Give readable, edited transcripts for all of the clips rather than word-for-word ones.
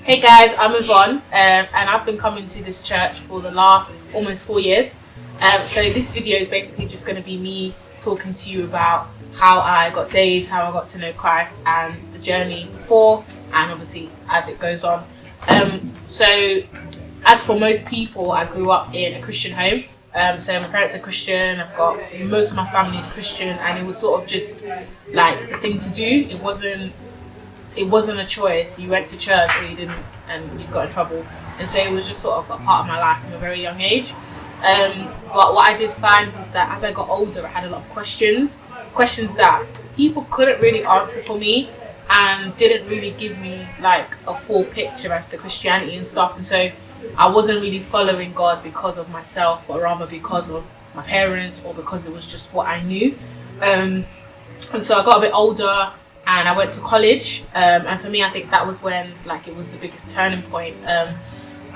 Hey guys, I'm Yvonne, and I've been coming to this church for the last almost 4 years. So this video is basically just going to be me talking to you about how I got saved, how I got to know Christ, and the journey before and obviously as it goes on. So as for most people, I grew up in a Christian home. So my parents are Christian, I've got most of my family is Christian, and it was sort of just like the thing to do. It wasn't a choice. You went to church or you didn't, and you got in trouble. And so it was just sort of a part of my life from a very young age. But what I did find was that as I got older, I had a lot of questions that people couldn't really answer for me and didn't really give me like a full picture as to Christianity and stuff. And so I wasn't really following God because of myself, but rather because of my parents or because it was just what I knew. And so I got a bit older and I went to college. And for me, I think that was when like it was the biggest turning point.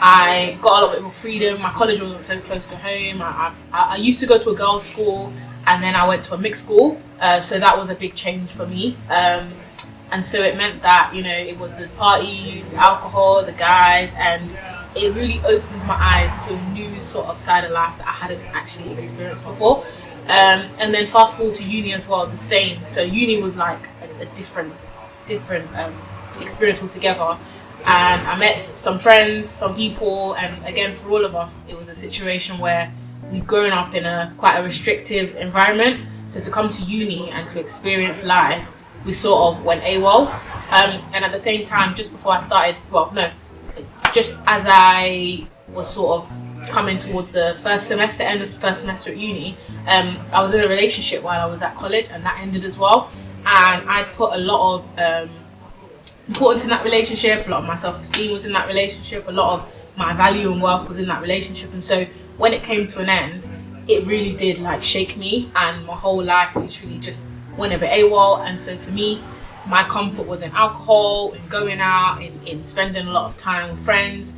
I got a little bit more freedom. My college wasn't so close to home. I used to go to a girls' school and then I went to a mixed school. So that was a big change for me. And so it meant that, you know, it was the parties, the alcohol, the guys, and it really opened my eyes to a new sort of side of life that I hadn't actually experienced before. And then fast forward to uni as well, the same. So uni was like a different experience altogether. And I met some friends, some people, and again, for all of us, it was a situation where we've grown up in quite a restrictive environment. So to come to uni and to experience life, we sort of went AWOL. And at the same time, just before I started, just as I was sort of coming towards the end of the first semester at uni, I was in a relationship while I was at college, and that ended as well. And I put a lot of importance in that relationship, a lot of my self-esteem was in that relationship, a lot of my value and wealth was in that relationship. And so when it came to an end, it really did like shake me, and my whole life literally just went a bit AWOL. And so for me, my comfort was in alcohol, in going out, in spending a lot of time with friends.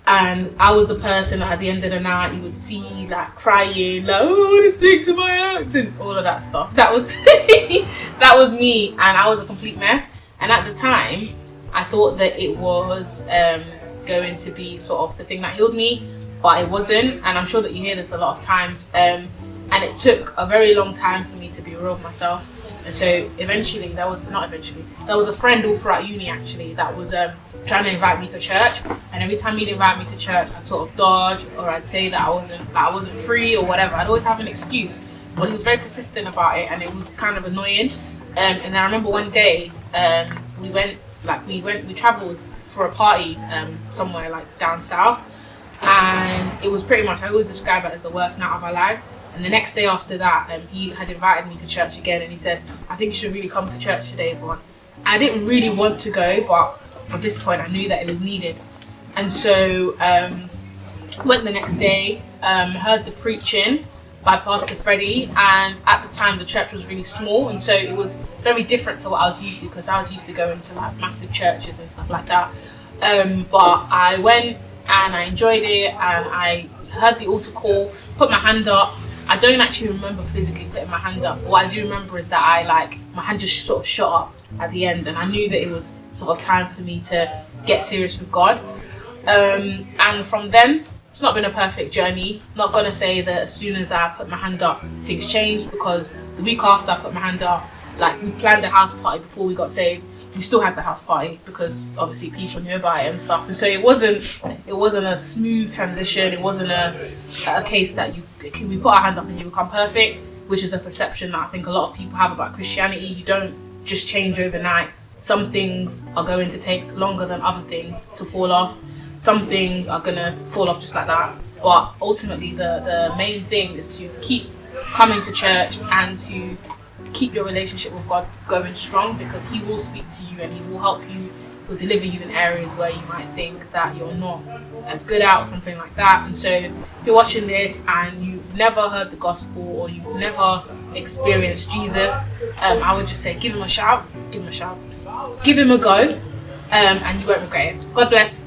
And I was the person that at the end of the night you would see like crying, like, oh, I want to speak to my ex and all of that stuff. That was that was me, and I was a complete mess. And at the time, I thought that it was going to be sort of the thing that healed me, but it wasn't. And I'm sure that you hear this a lot of times. And it took a very long time for me to be real with myself. And so eventually, there was a friend all throughout uni actually that was trying to invite me to church. And every time he'd invite me to church, I'd sort of dodge, or I'd say that I wasn't free or whatever. I'd always have an excuse. But he was very persistent about it, and it was kind of annoying. And then I remember one day we travelled for a party somewhere like down south, and it was pretty much, I always describe it as the worst night of our lives. And the next day after that, he had invited me to church again, and he said, I think you should really come to church today, Yvonne. I didn't really want to go, but at this point I knew that it was needed. And so went the next day, heard the preaching by Pastor Freddie, and at the time the church was really small, and so it was very different to what I was used to, because I was used to going to like massive churches and stuff like that. But I went and I enjoyed it, and I heard the altar call, put my hand up. I don't actually remember physically putting my hand up. What I do remember is that my hand just sort of shot up at the end, and I knew that it was sort of time for me to get serious with God. And from then, it's not been a perfect journey. Not gonna say that as soon as I put my hand up, things changed, because the week after I put my hand up, like, we planned a house party before we got saved. We still had the house party because obviously people knew about it and stuff. And so it wasn't a smooth transition. It wasn't a case that we put our hand up and you become perfect, which is a perception that I think a lot of people have about Christianity. You don't just change overnight. Some things are going to take longer than other things to fall off. Some things are gonna fall off just like that. But ultimately the main thing is to keep coming to church and to keep your relationship with God going strong, because he will speak to you and he will help you, he'll deliver you in areas where you might think that you're not as good at or something like that. And so if you're watching this and you've never heard the gospel or you've never experienced Jesus, I would just say give him a shout, give him a go, and you won't regret it. God bless.